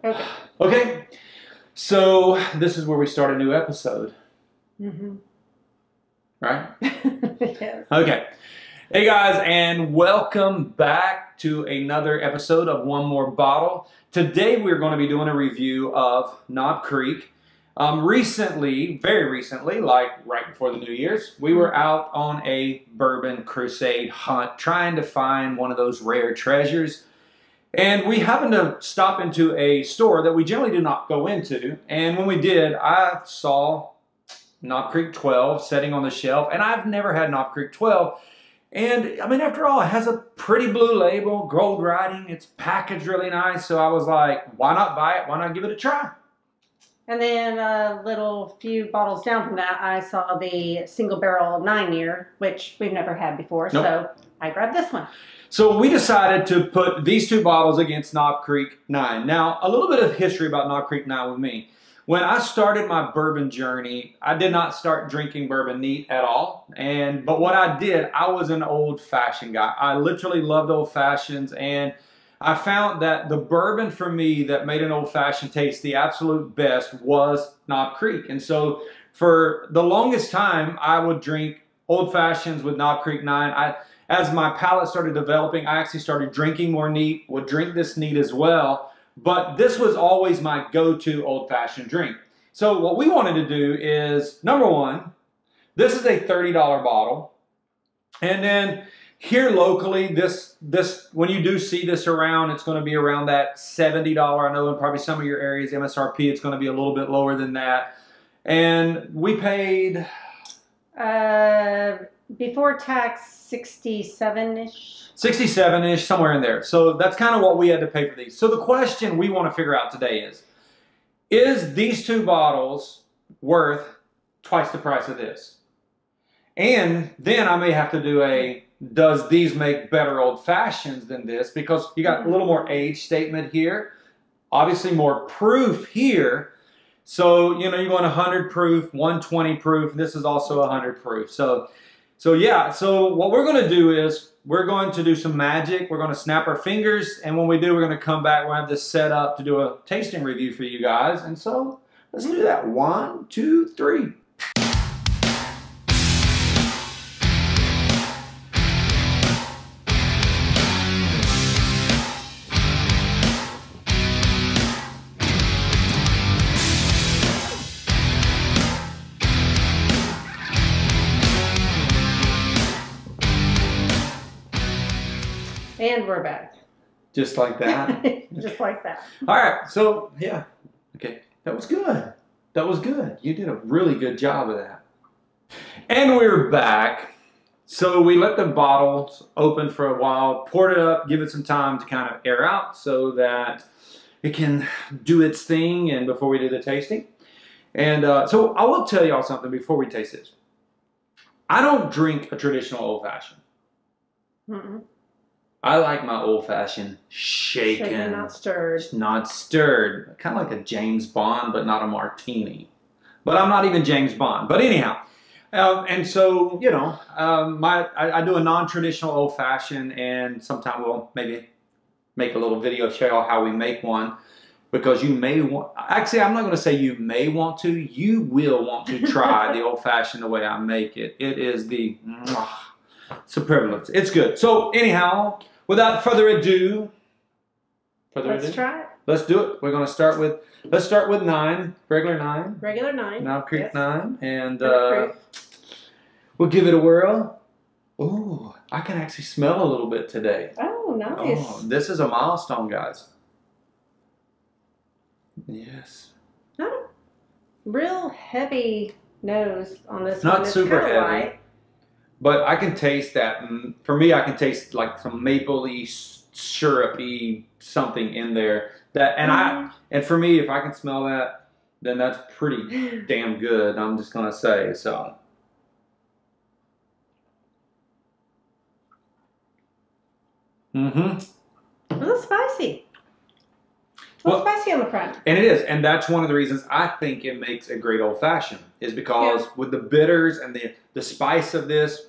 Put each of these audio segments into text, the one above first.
Okay. Okay. So this is where we start a new episode. Mm-hmm. Right? Yes. Okay. Hey guys, and welcome back to another episode of One More Bottle. Today we're going to be doing a review of Knob Creek. Recently, very recently, like right before the New Year's, we were out on a bourbon crusade hunt trying to find one of those rare treasures. And we happened to stop into a store that we generally do not go into. And when we did, I saw Knob Creek 12 sitting on the shelf. And I've never had Knob Creek 12. And I mean, after all, it has a pretty blue label, gold writing. It's packaged really nice. So I was like, why not buy it? Why not give it a try? And then a little few bottles down from that, I saw the single barrel 9-year, which we've never had before. Nope. So I grabbed this one. So we decided to put these two bottles against Knob Creek 9. Now, a little bit of history about Knob Creek 9 with me. When I started my bourbon journey, I did not start drinking bourbon neat at all. But what I did, I was an old-fashioned guy. I literally loved old-fashions, and I found that the bourbon for me that made an old-fashioned taste the absolute best was Knob Creek. And so for the longest time, I would drink old-fashions with Knob Creek 9. As my palate started developing, I actually started drinking more neat, would drink this neat as well. But this was always my go-to old-fashioned drink. So what we wanted to do is, number one, this is a $30 bottle. And then here locally, this when you do see this around, it's going to be around that $70. I know in probably some of your areas, MSRP, it's going to be a little bit lower than that. And we paid... Before tax, 67-ish. 67-ish, somewhere in there. So that's kind of what we had to pay for these. So the question we want to figure out today is these two bottles worth twice the price of this? And then I may have to do a, does these make better old fashions than this? Because you got a little more age statement here. Obviously more proof here. So, you know, you're going 100 proof, 120 proof. This is also 100 proof. So yeah, so what we're going to do is we're going to do some magic. We're going to snap our fingers. And when we do, we're going to come back. We'll have this set up to do a tasting review for you guys. And so let's do that. 1, 2, 3. And we're back. Just like that? Just like that. All right, so yeah. Okay, that was good. That was good. You did a really good job of that. And we're back. So we let the bottles open for a while, poured it up, give it some time to kind of air out so that it can do its thing and before we do the tasting. And so I will tell y'all something before we taste this. I don't drink a traditional old-fashioned. Mm-mm. I like my old-fashioned shaken. Shaken, not stirred. Not stirred. Kind of like a James Bond, but not a martini. But I'm not even James Bond. But anyhow. And so, you know, I do a non-traditional old-fashioned, and sometime we'll maybe make a little video show you how we make one. Because you may want, actually I'm not going to say you may want to, you will want to try the old-fashioned the way I make it. It is the... superlative. It's good. So anyhow, without further ado, Let's try it. Let's do it. We're going to start with, let's start with 9, regular 9. Regular 9. Knob Creek yes. 9. And Proof. we'll give it a whirl. Oh, I can actually smell a little bit today. Oh, nice. Oh, this is a milestone, guys. Yes. Not a real heavy nose on this Not one. It's super kinda heavy. light. But I can taste that. For me, I can taste like some mapley, syrupy something in there. And for me, if I can smell that, then that's pretty damn good. I'm just gonna say so. A little spicy. A little spicy on the front. And it is, and that's one of the reasons I think it makes a great old-fashioned, is because with the bitters and the spice of this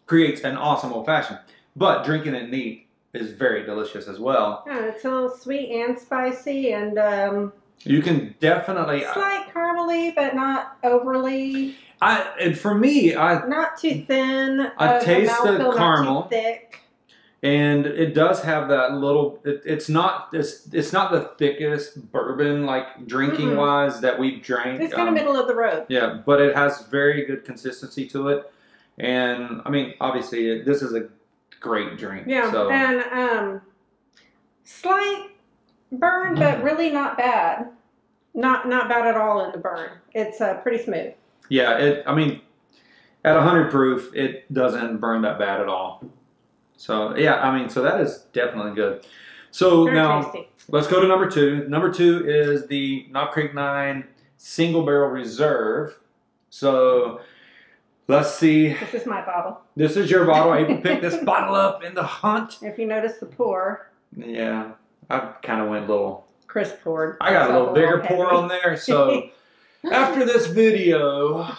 creates an awesome old-fashioned. But drinking it neat, is very delicious as well. Yeah, it's a little sweet and spicy, and you can definitely slight caramely, but not overly. And for me, not too thin. I taste the mouthfeel, caramel, not too thick, and it does have that little. It's not the thickest bourbon like drinking wise that we've drank. It's kind of middle of the road. Yeah, but it has very good consistency to it, and I mean, obviously, this is a great drink. Yeah, so. and slight burn, but really not bad. Not bad at all in the burn. It's pretty smooth. Yeah, I mean, at 100 proof, it doesn't burn that bad at all. So yeah, I mean, so that is definitely good. So Very now tasty. Let's go to number 2. Number 2 is the Knob Creek 9 Single Barrel Reserve. So let's see. This is my bottle. This is your bottle. I even picked this bottle up in the hunt. If you notice the pour. Yeah, I kind of went a little. Chris poured. I got a little bigger pour on there. So after this video,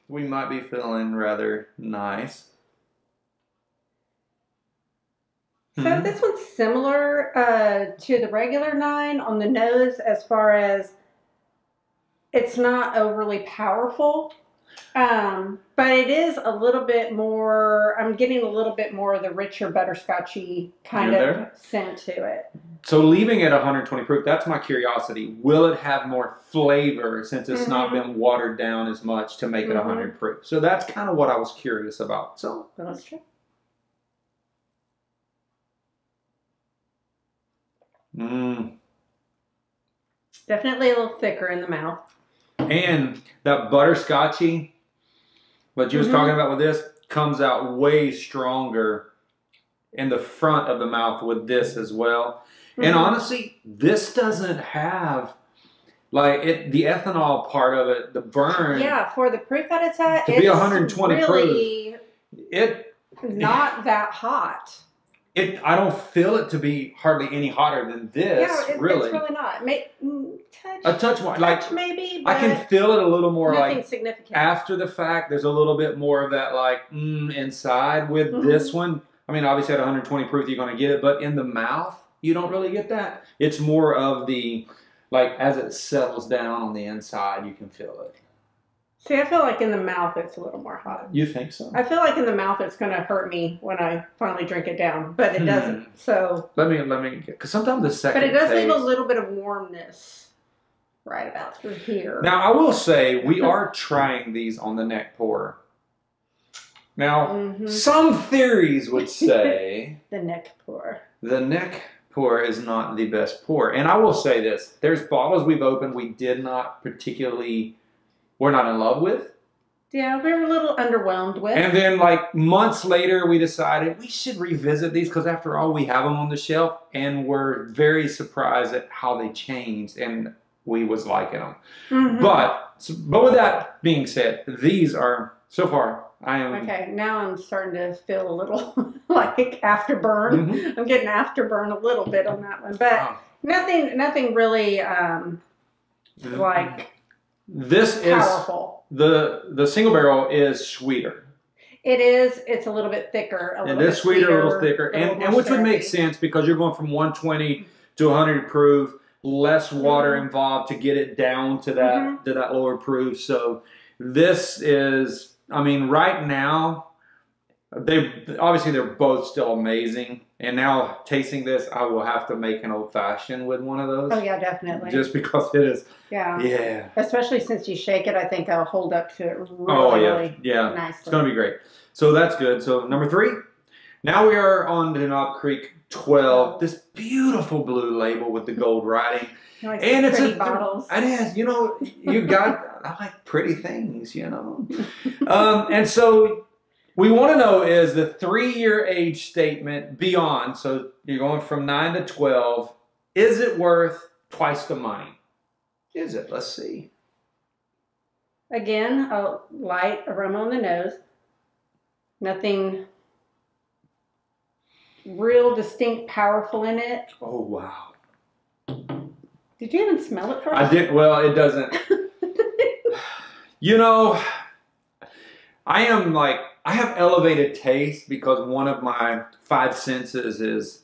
we might be feeling rather nice. So this one's similar to the regular 9 on the nose as far as it's not overly powerful, but it is a little bit more, I'm getting a little bit more of the richer butterscotchy kind of scent to it. So leaving it 120 proof, that's my curiosity. Will it have more flavor since it's not been watered down as much to make it 100 proof? So that's kind of what I was curious about. So let's try. Definitely a little thicker in the mouth. And that butterscotchy, what you was talking about with this, comes out way stronger in the front of the mouth with this as well. And honestly, this doesn't have like the ethanol part of it, the burn. Yeah, for the proof that it's at, to be 120 really proof, not that hot. I don't feel it to be hardly any hotter than this. Yeah, really. It's really not. A touch more, like maybe. I can feel it a little more, like significant. After the fact. There's a little bit more of that, like inside with this one. I mean, obviously at 120 proof, you're going to get it, but in the mouth, you don't really get that. It's more of the, like as it settles down on the inside, you can feel it. See, I feel like in the mouth it's a little more hot. You think so? I feel like in the mouth it's going to hurt me when I finally drink it down, but it doesn't. So let me, because sometimes the second. But it does leave a little bit of warmness right about through here. Now I will say we are trying these on the neck pour. Now some theories would say the neck pour. The neck pour is not the best pour, and I will say this: there's bottles we've opened we did not particularly. We're not in love with. Yeah, we were a little underwhelmed with. And then like months later, we decided we should revisit these because after all, we have them on the shelf and we're very surprised at how they changed and we was liking them. But with that being said, these are, so far, I am. Okay, now I'm starting to feel a little like afterburn. I'm getting afterburn a little bit on that one, but nothing really like... This powerful. Is the single barrel is sweeter. It is. It's a little bit thicker. It is sweeter, a little thicker, and which would make sense because you're going from 120 to 100 proof, less water involved to get it down to that lower proof. So this is, I mean, right now they're both still amazing. And now tasting this, I will have to make an old fashioned with one of those. Oh yeah, definitely. Just because it is. Yeah. Yeah. Especially since you shake it, I think I'll hold up to it really, yeah. nicely. It's going to be great. So that's good. So number 3. Now we are on the Knob Creek 12. This beautiful blue label with the gold writing. Like and it's bottles. It is. You know, you got. I like pretty things. You know. And so. We want to know is the 3-year age statement beyond, so you're going from 9 to 12, is it worth twice the money? Is it? Let's see. Again, a light aroma on the nose. Nothing real distinct, powerful in it. Oh, wow. Did you even smell it first? I did. Well, it doesn't. You know, I have elevated taste because one of my 5 senses is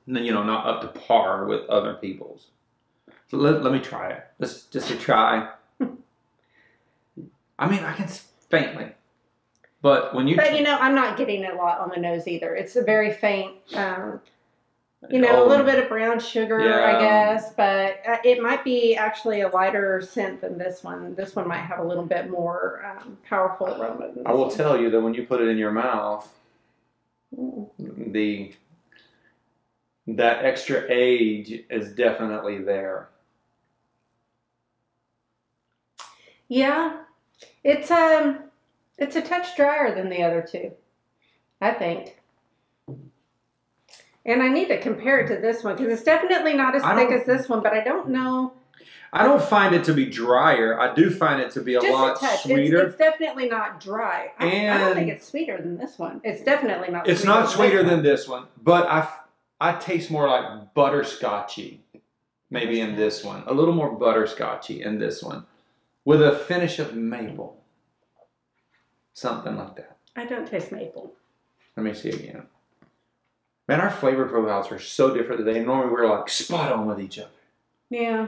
not up to par with other people's. So let me try it. Let's just a try. I mean, I can faintly, but when you. But I'm not getting it a lot on the nose either. It's a very faint. A Oh, little bit of brown sugar, yeah. I guess, but it might be actually a lighter scent than this one. This one might have a little bit more powerful aroma than this I will one. tell you that when you put it in your mouth, that extra age is definitely there. Yeah, it's a touch drier than the other two, I think. And I need to compare it to this one because it's definitely not as thick as this one, but I don't know. I don't find it to be drier. I do find it to be a lot sweeter. It's definitely not dry. I don't think it's sweeter than this one. It's definitely not. It's not sweeter than this one, but I taste more like butterscotchy, maybe in this one. A little more butterscotchy in this one, with a finish of maple. Something like that. I don't taste maple. Let me see again. Man, our flavor profiles are so different today. Normally we're like spot on with each other. Yeah.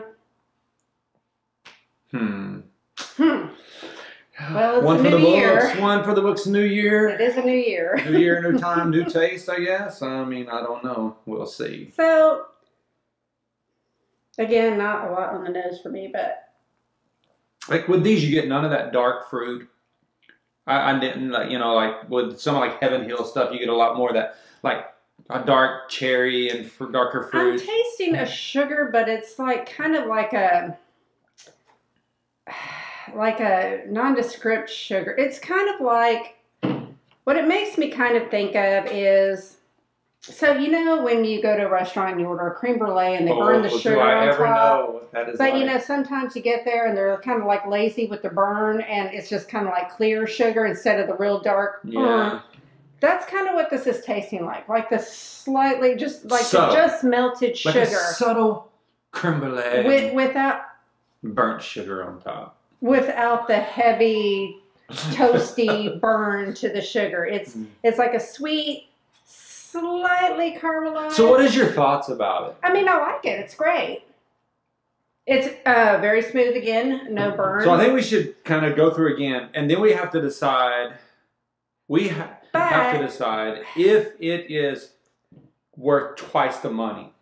Well, it's one a for the new books. year. One for the books. New year. It is a new year. New year, new time, new taste. I guess. I mean, I don't know. We'll see. So, again, not a lot on the nose for me, but like with these, you get none of that dark fruit. I didn't like with some like Heaven Hill stuff, you get a lot more of that like a dark cherry and darker fruit. I'm tasting a sugar, but it's kind of like a nondescript sugar. It's kind of like, what it makes me kind of think of is, so when you go to a restaurant and you order a creme brulee and they burn the sugar on top. Know what that is but like? Sometimes you get there and they're kind of like lazy with the burn and it's just kind of like clear sugar instead of the real dark. Yeah. That's kind of what this is tasting like the slightly, just like the just melted sugar. Like a subtle creme brulee. Without burnt sugar on top. Without the heavy, toasty burn to the sugar. It's like a sweet, slightly caramelized. So what is your thoughts about it? I mean, I like it. It's great. It's very smooth again, no burn. So I think we should kind of go through again, and then we have to decide. We have to decide if it is worth twice the money.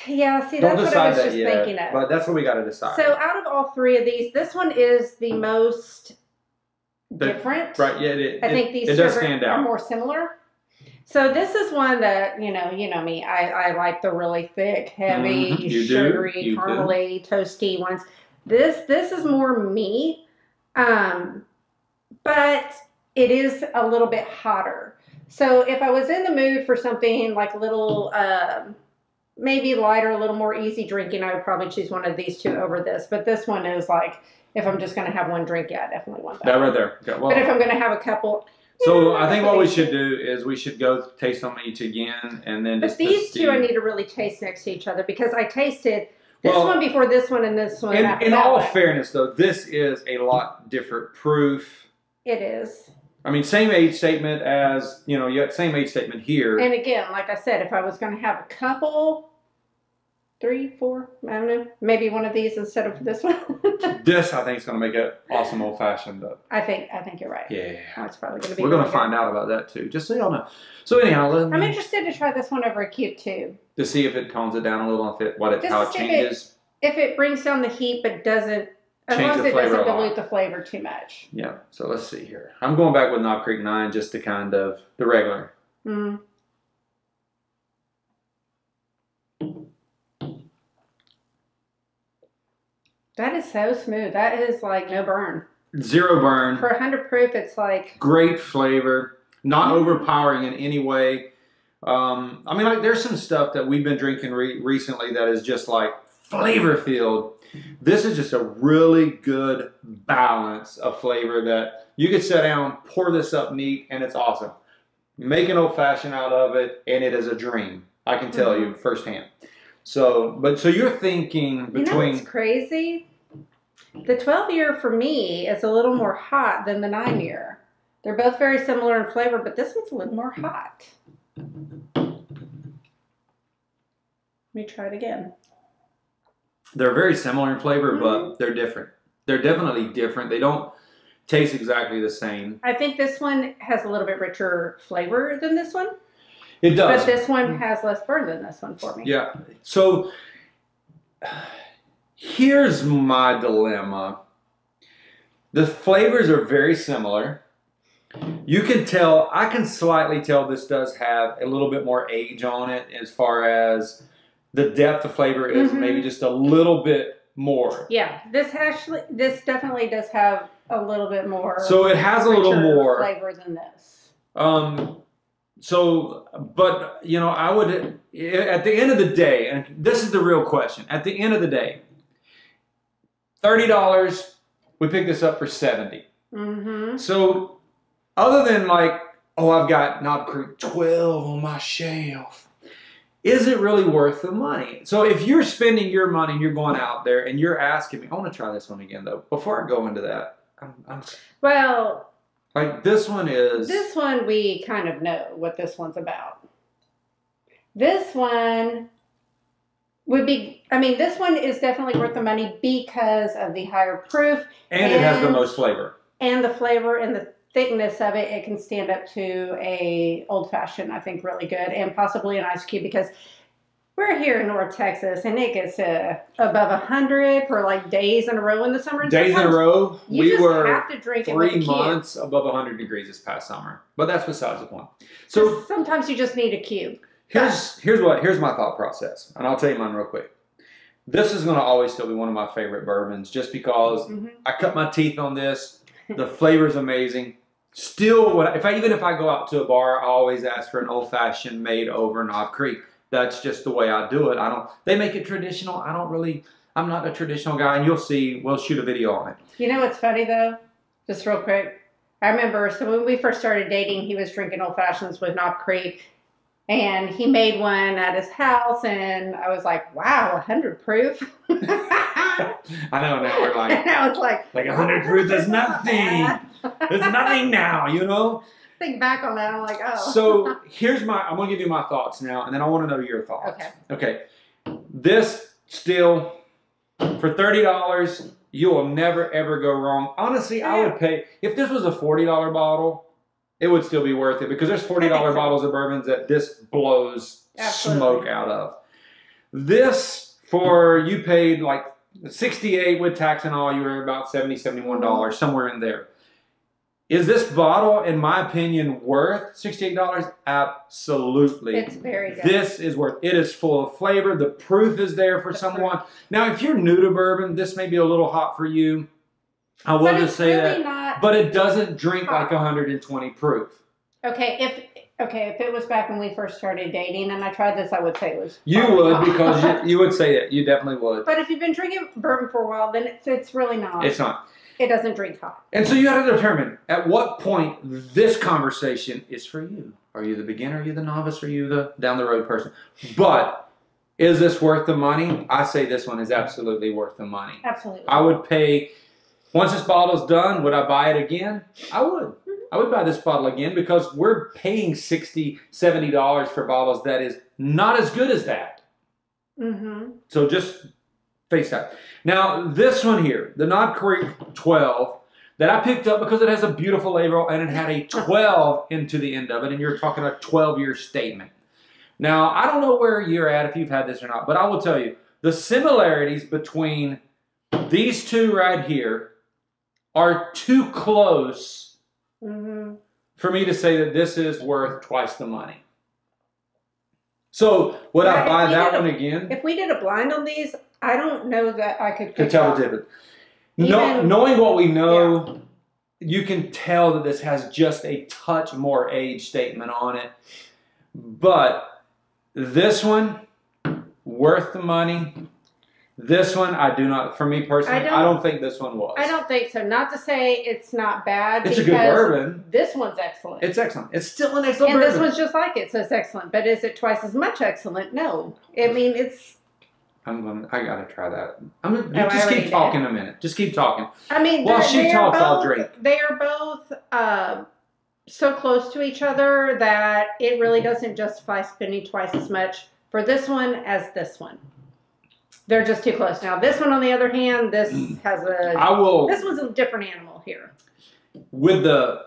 Yeah, see, that's what I was just thinking of. But that's what we got to decide. So out of all three of these, this one is the most different. Right, yeah, I think these does stand out. Are more similar. So this is one that, you know me, I like the really thick, heavy, sugary, caramely, toasty ones. This is more me, but it is a little bit hotter. So if I was in the mood for something like a little, maybe lighter, a little more easy drinking, I would probably choose one of these two over this. But this one is like, if I'm just going to have one drink, yeah, I definitely want that. That right there. Okay, well, but if I'm going to have a couple... So I think what we should do is we should go taste them each again, and then but just these two I need to really taste next to each other because I tasted this one before this one and this one after in that all one. fairness, though, this is a lot different proof. It is. I mean, same age statement as, you got same age statement here. And again, like I said, if I was going to have a couple, 3, 4, I don't know, maybe one of these instead of this one. This, I think, is going to make an awesome old fashioned, though. I think you're right. Yeah. That's probably going to be. We're going to find out about that too, just so y'all know. So anyhow, I'm interested to try this one over a cube too. To see if it tones it down a little, how it changes. If it brings down the heat, but doesn't, as long as it doesn't dilute the flavor too much. Yeah. So let's see here. I'm going back with Knob Creek 9 just to kind of the regular. That is so smooth. That is like no burn. Zero burn. For 100 proof, it's like... Great flavor. Not overpowering in any way. I mean, like, there's some stuff that we've been drinking recently that is just like flavor-filled. This is just a really good balance of flavor that you could sit down, pour this up neat, and it's awesome. Make an old-fashioned out of it, and it is a dream. I can tell you firsthand. So you're thinking between... what's crazy? The 12-year for me is a little more hot than the 9-year. They're both very similar in flavor, but this one's a little more hot. me try it again. They're very similar in flavor, but they're different. They're definitely different. They don't taste exactly the same. I think this one has a little bit richer flavor than this one. It does. But this one has less burn than this one for me. Yeah. So here's my dilemma. The flavors are very similar. You can tell, I can slightly tell this does have a little bit more age on it as far as the depth of flavor is maybe just a little bit more. Yeah, this definitely does have a little bit more. So it has a little more flavor than this. So, but you know, I would, at the end of the day, and this is the real question, at the end of the day, $30, we picked this up for $70. So other than like, oh, I've got Knob Creek 12 on my shelf, is it really worth the money? So if you're spending your money and you're going out there and you're asking me, I want to try this one again though. Before I go into that, well, like this one is. This one we kind of know what this one's about. This one would be, I mean, this one is definitely worth the money because of the higher proof. And it has the most flavor. And the flavor and the thickness of it, it can stand up to a old fashioned, I think, really good, and possibly an ice cube, because we're here in North Texas and it gets above 100 for like days in a row in the summer. Days in a row, we were have to drink 3 months above 100 degrees this past summer, but that's besides the point. So sometimes you just need a cube. Here's my thought process, and I'll tell you mine real quick. This is going to always still be one of my favorite bourbons, just because I cut my teeth on this. The flavor is amazing. Still, even if I go out to a bar, I always ask for an old fashioned made over Knob Creek. That's just the way I do it. They make it traditional. I'm not a traditional guy, and you'll see, we'll shoot a video on it. You know what's funny though? Just real quick. I remember, so when we first started dating, he was drinking old fashions with Knob Creek, and he made one at his house, and I was like, wow, 100 proof? I know, now we're like, and I was like 100 proof is nothing. It's nothing now, you know? Think back on that, I'm like, oh. So I'm going to give you my thoughts now, and then I want to know your thoughts. Okay. This still, for $30, you will never, ever go wrong. Honestly, I would pay, if this was a $40 bottle, it would still be worth it, because there's $40 bottles of bourbons that this blows smoke out of. This, you paid like $68 with tax and all, you were about $70, $71, somewhere in there. Is this bottle, in my opinion, worth $68? Absolutely. It's very good. This is worth it. It is full of flavor. The proof is there for someone. Now, if you're new to bourbon, this may be a little hot for you. I will just say that. But it doesn't drink like 120 proof. Okay, if it was back when we first started dating and I tried this, I would say it was. You would, because you would say it. You definitely would. But if you've been drinking bourbon for a while, then it's really not. It's not. It doesn't drink hot. And so you got to determine at what point this conversation is for you. Are you the beginner? Are you the novice? Are you the down the road person? But is this worth the money? I say this one is absolutely worth the money. Absolutely. I would pay, once this bottle's done, would I buy it again? I would. I would buy this bottle again, because we're paying $60, $70 for bottles that is not as good as that. So just face that. Now, this one here, the Knob Creek 12, that I picked up because it has a beautiful label and it had a 12 into the end of it, and you're talking a 12-year statement. Now, I don't know where you're at, if you've had this or not, but I will tell you, the similarities between these two right here are too close for me to say that this is worth twice the money. So, would I buy that one again? If we did a blind on these, I don't know that I could tell the difference. Knowing what we know, you can tell that this has just a touch more age statement on it. But this one, worth the money. This one, I do not, for me personally, I don't think this one was. I don't think so. Not to say it's not bad. It's a good bourbon. This one's excellent. It's excellent. It's still an excellent bourbon. And this one's just like it, so it's excellent. But is it twice as much excellent? No. I mean, it's... I gotta try that. Just keep talking a minute. Just keep talking. I mean, while she talks, I'll drink. They are both so close to each other that it really doesn't justify spending twice as much for this one as this one. They're just too close. Now, this one, on the other hand, this has a... This one's a different animal here. With the...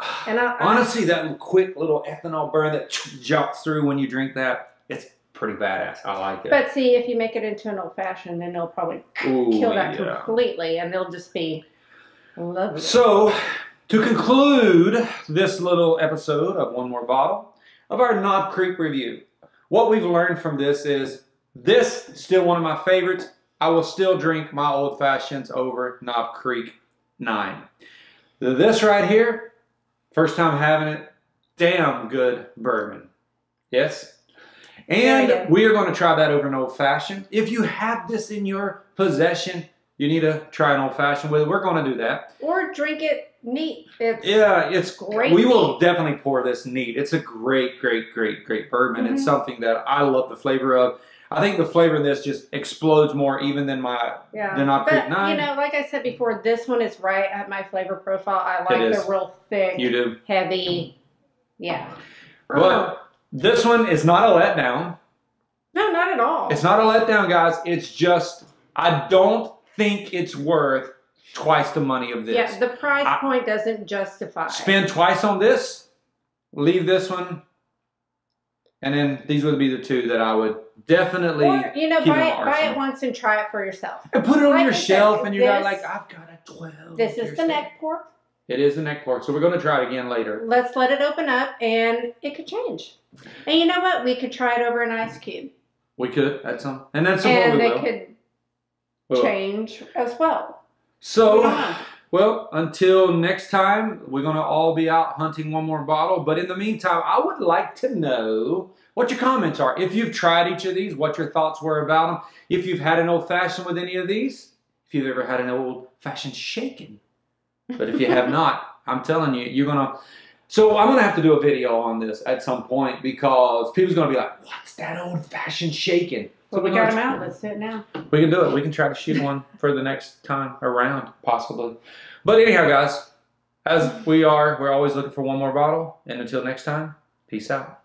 honestly, that quick little ethanol burn that jumps through when you drink that, it's pretty badass. I like it. But see, if you make it into an old-fashioned, then they'll probably kill that completely, and they'll just be lovely. So, to conclude this little episode of One More Bottle of our Knob Creek review, what we've learned from this is this is still one of my favorites. I will still drink my old fashions over Knob Creek 9. This right here, first time having it, damn good bourbon. Yes? And we are going to try that over an old fashioned. If you have this in your possession, you need to try an old fashioned with it. We're going to do that. Or drink it neat. It's great. We will definitely pour this neat. It's a great, great, great, great bourbon. It's something that I love the flavor of. I think the flavor of this just explodes more even than my Knob Creek 9. You know, like I said before, this one is right at my flavor profile. I like the real thick, heavy. Yeah. But this one is not a letdown. No, not at all. It's not a letdown, guys. It's just, I don't think it's worth twice the money of this. Yeah, the price point doesn't justify. Spend twice on this, leave this one, and then these would be the two that I would definitely buy it once and try it for yourself. And put it on your shelf, and you're like, I've got a 12. This is the neck pork. It is a neck pork, so we're going to try it again later. Let's let it open up, and it could change. And you know what? We could try it over an ice cube. We could, and that's what we will. And they could change as well. So, well, until next time, we're going to all be out hunting one more bottle. But in the meantime, I would like to know what your comments are. If you've tried each of these, what your thoughts were about them. If you've had an old-fashioned with any of these. If you've ever had an old-fashioned shaken. But if you have not, I'm telling you, you're going to... So I'm going to have to do a video on this at some point because people's going to be like, what's that old-fashioned shaken? Well, we got them out. Let's do it now. We can do it. We can try to shoot one for the next time around, possibly. But anyhow, guys, as we're always looking for one more bottle. And until next time, peace out.